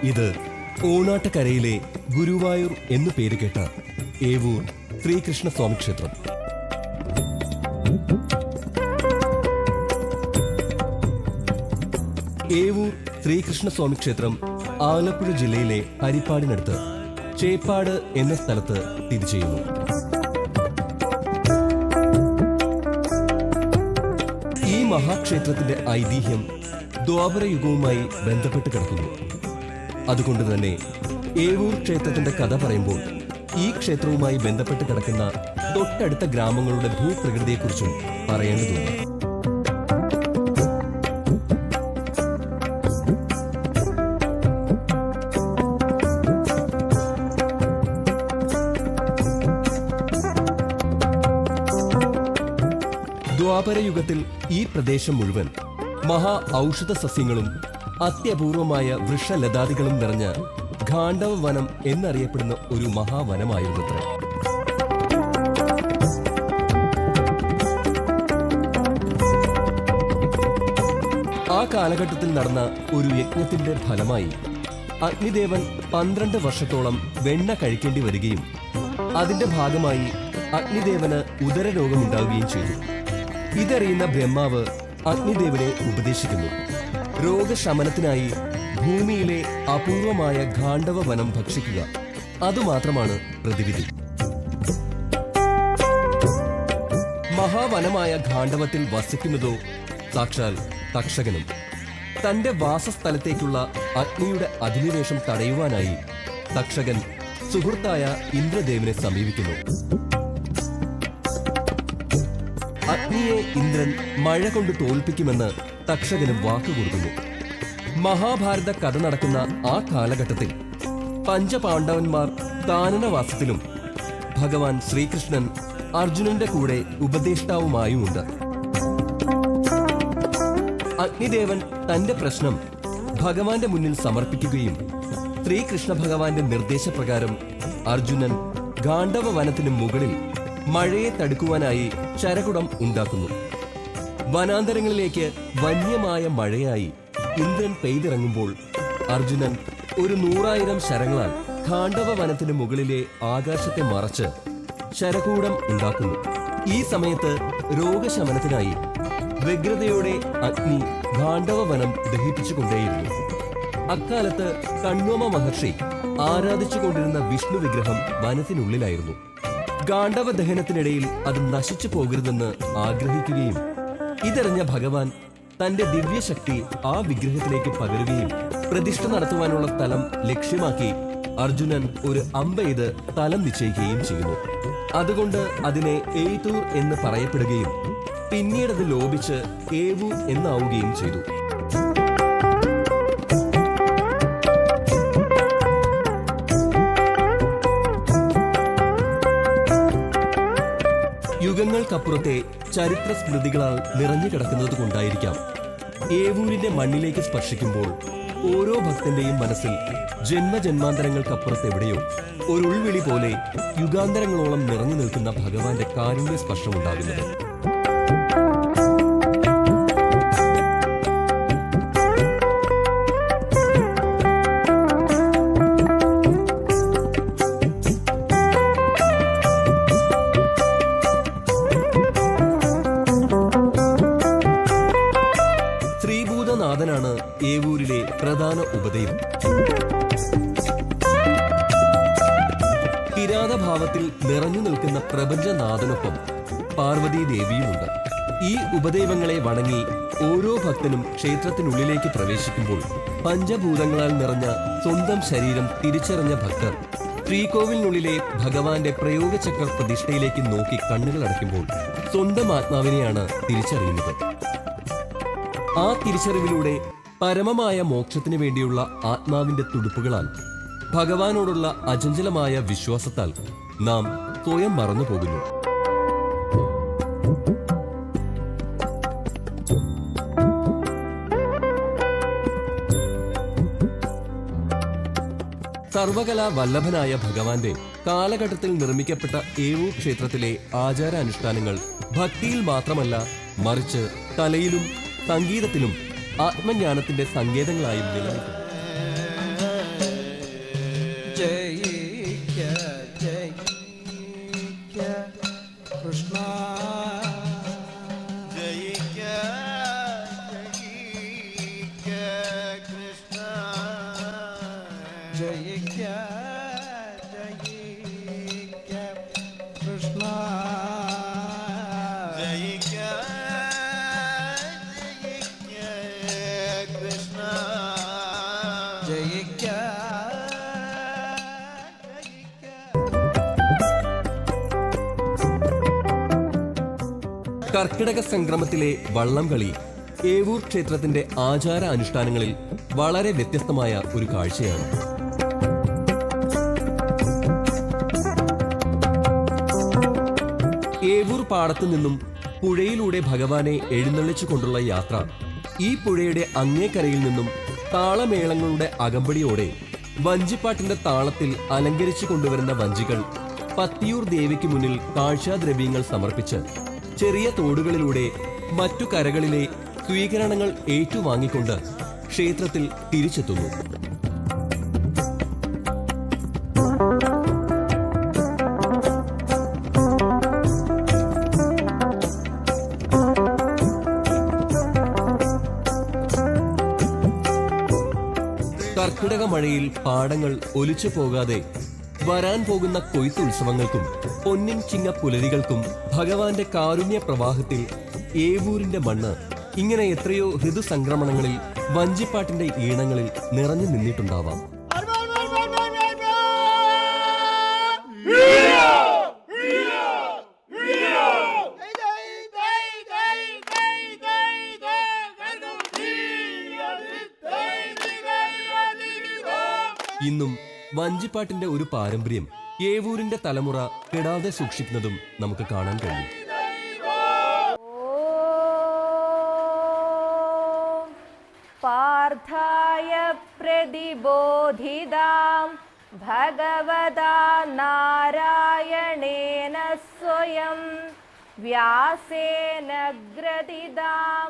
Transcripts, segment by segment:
ഇത് ഓണാട്ടക്കരയിലെ ഗുരുവായൂർ എന്നു പേര് കേട്ട ഏവൂർ ശ്രീകൃഷ്ണസ്വാമി ക്ഷേത്രം. ഏവൂർ ശ്രീകൃഷ്ണസ്വാമി ക്ഷേത്രം ആലപ്പുഴ ജില്ലയിലെ ഹരിപ്പാടിനടുത്ത് ചേപ്പാട് എന്ന സ്ഥലത്ത് സ്ഥിതി ചെയ്യുന്നു. ഈ മഹാക്ഷേത്രത്തിന്റെ ഐതിഹ്യം ദ്വാപരയുഗവുമായി ബന്ധപ്പെട്ട് കിടക്കുന്നു. അതുകൊണ്ട് തന്നെ ഏവൂർ ക്ഷേത്രത്തിന്റെ കഥ പറയുമ്പോൾ ഈ ക്ഷേത്രവുമായി ബന്ധപ്പെട്ട് കിടക്കുന്ന തൊട്ടടുത്ത ഗ്രാമങ്ങളുടെ ഭൂപ്രകൃതിയെക്കുറിച്ചും പറയേണ്ടതുണ്ട്. ദ്വാപരയുഗത്തിൽ ഈ പ്രദേശം മുഴുവൻ മഹാ ഔഷധ സസ്യങ്ങളും അത്യപൂർവമായ വൃക്ഷലതാദികളും നിറഞ്ഞ ഗാണ്ഡവ വനം എന്നറിയപ്പെടുന്ന ഒരു മഹാവനമായിരുന്നത്രേ. ആ കാലഘട്ടത്തിൽ നടന്ന ഒരു യജ്ഞത്തിന്റെ ഫലമായി അഗ്നിദേവൻ 12 വർഷത്തോളം വെണ്ണ കഴിക്കേണ്ടി വരികയും അതിന്റെ ഭാഗമായി അഗ്നിദേവന് ഉദരരോഗമുണ്ടാവുകയും ചെയ്തു. ഇതറിയുന്ന ബ്രഹ്മാവ് അഗ്നിദേവനെ ഉപദേശിക്കുന്നു. രോഗശമനത്തിനായി ഭൂമിയിലെ അപൂർവമായ ഗാണ്ഡവ വനം ഭക്ഷിക്കുക, അതുമാത്രമാണ് പ്രതിവിധി. മഹാവനമായ ഗാണ്ഡവത്തിൽ വസിക്കുന്നതോ സാക്ഷാൽ തക്ഷകനും. തന്റെ വാസസ്ഥലത്തേക്കുള്ള അഗ്നിയുടെ അധിനിവേശം തടയുവാനായി തക്ഷകൻ സുഹൃത്തായ ഇന്ദ്രദേവനെ സമീപിക്കുന്നു. അഗ്നിയെ ഇന്ദ്രൻ മഴ കൊണ്ട് തോൽപ്പിക്കുമെന്ന് തക്ഷകന് വാക്കുകൊടുക്കുന്നു. മഹാഭാരത കഥ നടക്കുന്ന ആ കാലഘട്ടത്തിൽ പഞ്ചപാണ്ഡവന്മാർ കാനനവാസത്തിലും ഭഗവാൻ ശ്രീകൃഷ്ണൻ അർജുനന്റെ കൂടെ ഉപദേഷ്ടാവുമായുമുണ്ട്. അഗ്നിദേവൻ തന്റെ പ്രശ്നം ഭഗവാന്റെ മുന്നിൽ സമർപ്പിക്കുകയും ശ്രീകൃഷ്ണ ഭഗവാന്റെ നിർദ്ദേശപ്രകാരം അർജുനൻ ഗാണ്ഡവ വനത്തിന് മുകളിൽ മഴയെ തടുക്കുവാനായി ശരകുടം ഉണ്ടാക്കുന്നു. വനാന്തരങ്ങളിലേക്ക് വന്യമായ മഴയായി ഇന്ദ്രൻ പെയ്തിറങ്ങുമ്പോൾ അർജുനൻ ഒരു 100,000 ശരങ്ങളാൽ ഗാണ്ഡവ വനത്തിന് മുകളിലെ ആകാശത്തെ മറച്ച് ശരകൂടം ഉണ്ടാക്കുന്നു. ഈ സമയത്ത് രോഗശമനത്തിനായി വ്യഗ്രതയോടെ അഗ്നി ഗാണ്ഡവ വനം ദഹിപ്പിച്ചുകൊണ്ടേയിരുന്നു. അക്കാലത്ത് കണ്വമ മഹർഷി ആരാധിച്ചുകൊണ്ടിരുന്ന വിഷ്ണു വിഗ്രഹം വനത്തിനുള്ളിലായിരുന്നു. ഗാണ്ഡവ ദഹനത്തിനിടയിൽ അത് നശിച്ചു പോകരുതെന്ന് ആഗ്രഹിക്കുകയും ഇതറിഞ്ഞ ഭഗവാൻ തന്റെ ദിവ്യശക്തി ആ വിഗ്രഹത്തിലേക്ക് പകരുകയും പ്രതിഷ്ഠ നടത്തുവാനുള്ള സ്ഥലം ലക്ഷ്യമാക്കി അർജുനൻ ഒരു അമ്പെയ്ത് സ്ഥലം നിശ്ചയിക്കുകയും ചെയ്യുന്നു. അതുകൊണ്ട് അതിനെ ഏതൂർ എന്ന് പറയപ്പെടുകയും പിന്നീടത് ലോപിച്ച് ഏവൂർ എന്നാവുകയും ചെയ്തു. യുഗങ്ങൾക്കപ്പുറത്തെ ചരിത്ര സ്മൃതികളാൽ നിറഞ്ഞു കിടക്കുന്നത് കൊണ്ടായിരിക്കാം ഏവൂരിന്റെ മണ്ണിലേക്ക് സ്പർശിക്കുമ്പോൾ ഓരോ ഭക്തന്റെയും മനസ്സിൽ ജന്മജന്മാന്തരങ്ങൾക്കപ്പുറത്തെവിടെയോ ഒരു ഉൾവിളി പോലെ യുഗാന്തരങ്ങളോളം നിറഞ്ഞു നിൽക്കുന്ന ഭഗവാന്റെ കാരുണ്യ സ്പർശമുണ്ടാകുന്നത്. നാഥനാണ് ഏവൂരിലെ പ്രധാന ഉപദൈവം. കിരാതഭാവത്തിൽ നിറഞ്ഞു നിൽക്കുന്ന പ്രപഞ്ചനാഥനൊപ്പം പാർവതീദേവിയുമുണ്ട്. ഈ ഉപദൈവങ്ങളെ വണങ്ങി ഓരോ ഭക്തനും ക്ഷേത്രത്തിനുള്ളിലേക്ക് പ്രവേശിക്കുമ്പോൾ പഞ്ചഭൂതങ്ങളാൽ നിറഞ്ഞ സ്വന്തം ശരീരം തിരിച്ചറിഞ്ഞ ഭക്തർ ശ്രീകോവിലിനുള്ളിലെ ഭഗവാന്റെ പ്രയോഗചക്ര പ്രതിഷ്ഠയിലേക്ക് നോക്കി കണ്ണുകൾ അടയ്ക്കുമ്പോൾ സ്വന്തം ആത്മാവിനെയാണ് തിരിച്ചറിയുന്നത്. ആ തിരിച്ചറിവിലൂടെ പരമമായ മോക്ഷത്തിന് വേണ്ടിയുള്ള ആത്മാവിന്റെ തുടുപ്പുകളാൽ ഭഗവാനോടുള്ള അചഞ്ചലമായ വിശ്വാസത്താൽ നാം സ്വയം മറന്നു പോകുന്നു. സർവകലാ വല്ലഭനായ ഭഗവാന്റെ കാലഘട്ടത്തിൽ നിർമ്മിക്കപ്പെട്ട ഏവൂർ ക്ഷേത്രത്തിലെ ആചാരാനുഷ്ഠാനങ്ങൾ ഭക്തിയിൽ മാത്രമല്ല, മറിച്ച് കലയിലും സംഗീതത്തിലും ആത്മജ്ഞാനത്തിന്റെ സങ്കേതങ്ങളായും നിലനിൽക്കുന്നു. ജയിക്ക ജയിക്ക കൃഷ്ണ ജയിക്ക ജയിക്ക കൃഷ്ണ ജയിക്ക ജയിക്ക കൃഷ്ണ ജയിക്ക ജയിക്ക കൃഷ്ണ ജയിക്ക കർക്കിടക സംക്രമത്തിലെ വള്ളംകളി ഏവൂർ ക്ഷേത്രത്തിന്റെ ആചാര അനുഷ്ഠാനങ്ങളിൽ വളരെ വ്യത്യസ്തമായ ഒരു കാഴ്ചയാണ്. ഏവൂർ പാടത്തു നിന്നും പുഴയിലൂടെ ഭഗവാനെ എഴുന്നള്ളിച്ചുകൊണ്ടുള്ള യാത്ര ഈ പുഴയുടെ അങ്ങേക്കരയിൽ നിന്നും താളമേളങ്ങളുടെ അകമ്പടിയോടെ വഞ്ചിപ്പാട്ടിന്റെ താളത്തിൽ അലങ്കരിച്ചു കൊണ്ടുവരുന്ന വഞ്ചികൾ പത്തിയൂർ ദേവിക്ക് മുന്നിൽ കാഴ്ചാദ്രവ്യങ്ങൾ സമർപ്പിച്ച് ചെറിയ തോടുകളിലൂടെ മറ്റു കരകളിലെ സ്വീകരണങ്ങൾ ഏറ്റുവാങ്ങിക്കൊണ്ട് ക്ഷേത്രത്തിൽ തിരിച്ചെത്തുന്നു. കർക്കിടക മഴയിൽ പാടങ്ങൾ ഒലിച്ചു പോകാതെ വരാൻ പോകുന്ന കൊയ്ത്തുത്സവങ്ങൾക്കും പൊന്നിൻ ചിങ്ങ പുലരികൾക്കും ഭഗവാന്റെ കാരുണ്യ പ്രവാഹത്തിൽ ഏവൂരിന്റെ മണ്ണ് ഇങ്ങനെ എത്രയോ ഋതുസംക്രമണങ്ങളിൽ വഞ്ചിപ്പാട്ടിന്റെ ഈണങ്ങളിൽ നിറഞ്ഞു നിന്നിട്ടുണ്ടാവാം. ഇന്നും വഞ്ചിപ്പാട്ടിന്റെ ഒരു പാരമ്പര്യം ഏവൂരിന്റെ തലമുറ കെടാതെ സൂക്ഷിക്കുന്നതും നമുക്ക് കാണാൻ കഴിയും. പാർത്ഥായ പ്രതിബോധിതാം ഭഗവതാ നാരായണേന സ്വയം വ്യാസേന ഗ്രഥിതാം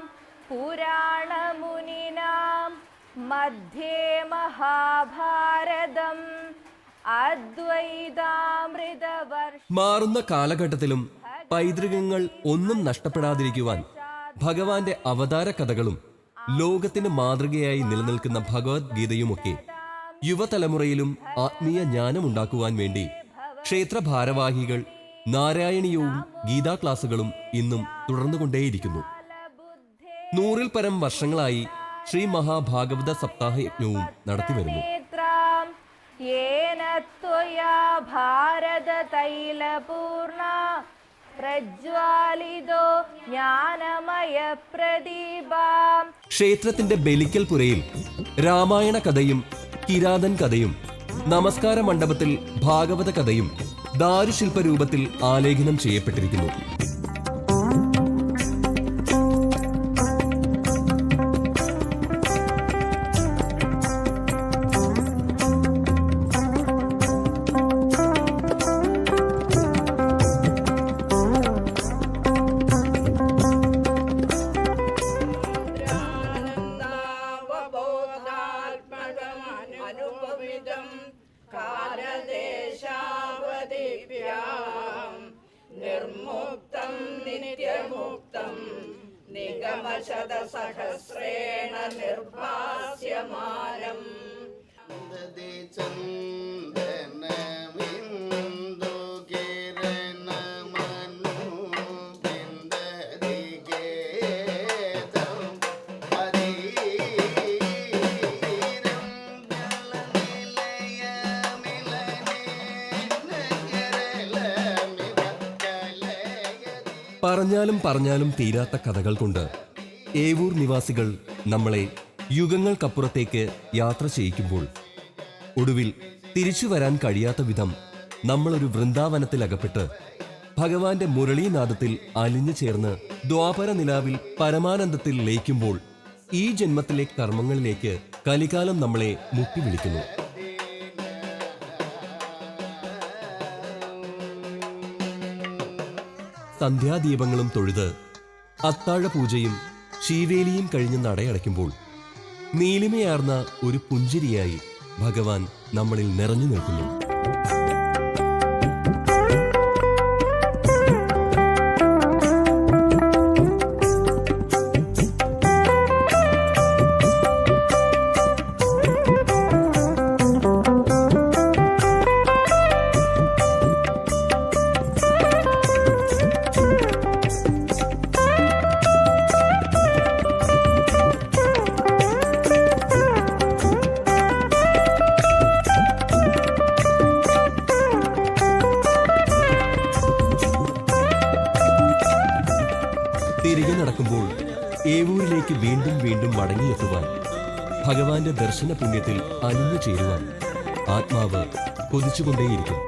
പുരാണമുനിനാം മധ്യേ മഹാഭാരതം മാറുന്ന കാലഘട്ടത്തിലും പൈതൃകങ്ങൾ ഒന്നും നഷ്ടപ്പെടാതിരിക്കുവാൻ ഭഗവാന്റെ അവതാര കഥകളും ലോകത്തിന് മാതൃകയായി നിലനിൽക്കുന്ന ഭഗവത്ഗീതയുമൊക്കെ യുവതലമുറയിലും ആത്മീയ ജ്ഞാനമുണ്ടാക്കുവാൻ വേണ്ടി ക്ഷേത്ര ഭാരവാഹികൾ നാരായണീയവും ഗീതാ ക്ലാസുകളും ഇന്നും തുടർന്നുകൊണ്ടേയിരിക്കുന്നു. 100-ൽ പരം വർഷങ്ങളായി ശ്രീ മഹാഭാഗവത സപ്താഹ യജ്ഞവും നടത്തിവരുന്നു. ഭാരത തൈലപൂർണ പ്രജ്വാലിതോ ജ്ഞാനമയ പ്രദീപാം. ക്ഷേത്രത്തിന്റെ ബലിക്കൽ പുരയിൽ രാമായണ കഥയും കിരാതൻ കഥയും നമസ്കാര മണ്ഡപത്തിൽ ഭാഗവത കഥയും ദാരുശില്പ രൂപത്തിൽ ആലേഖനം ചെയ്യപ്പെട്ടിരിക്കുന്നു. നിർമുക്തം നിത്യമുക്തം നിഗമശതസഹസ്രേണ നിർഭാസ്യമാനം പറഞ്ഞാലും പറഞ്ഞാലും തീരാത്ത കഥകൾ കൊണ്ട് ഏവൂർ നിവാസികൾ നമ്മളെ യുഗങ്ങൾക്കപ്പുറത്തേക്ക് യാത്ര ചെയ്യിക്കുമ്പോൾ ഒടുവിൽ തിരിച്ചു വരാൻ കഴിയാത്ത വിധം നമ്മളൊരു വൃന്ദാവനത്തിലകപ്പെട്ട് ഭഗവാന്റെ മുരളീനാദത്തിൽ അലിഞ്ഞു ചേർന്ന് ദ്വാപര നിലാവിൽ പരമാനന്ദത്തിൽ ലയിക്കുമ്പോൾ ഈ ജന്മത്തിലെ കർമ്മങ്ങളിലേക്ക് കലികാലം നമ്മളെ മുട്ടിവിളിക്കുന്നു. സന്ധ്യാദീപങ്ങളും തൊഴുത് അത്താഴപൂജയും ശീവേലിയും കഴിഞ്ഞ് നടയടയ്ക്കുമ്പോൾ നീലിമയാർന്ന ഒരു പുഞ്ചിരിയായി ഭഗവാൻ നമ്മളിൽ നിറഞ്ഞു നിൽക്കുന്നു. തിരികെ നടക്കുമ്പോൾ ഏവൂരിലേക്ക് വീണ്ടും വീണ്ടും മടങ്ങിയെത്തുവാൻ, ഭഗവാന്റെ ദർശന പുണ്യത്തിൽ അലിഞ്ഞു ചേരുവാൻ ആത്മാവ് കൊതിച്ചുകൊണ്ടേയിരിക്കും.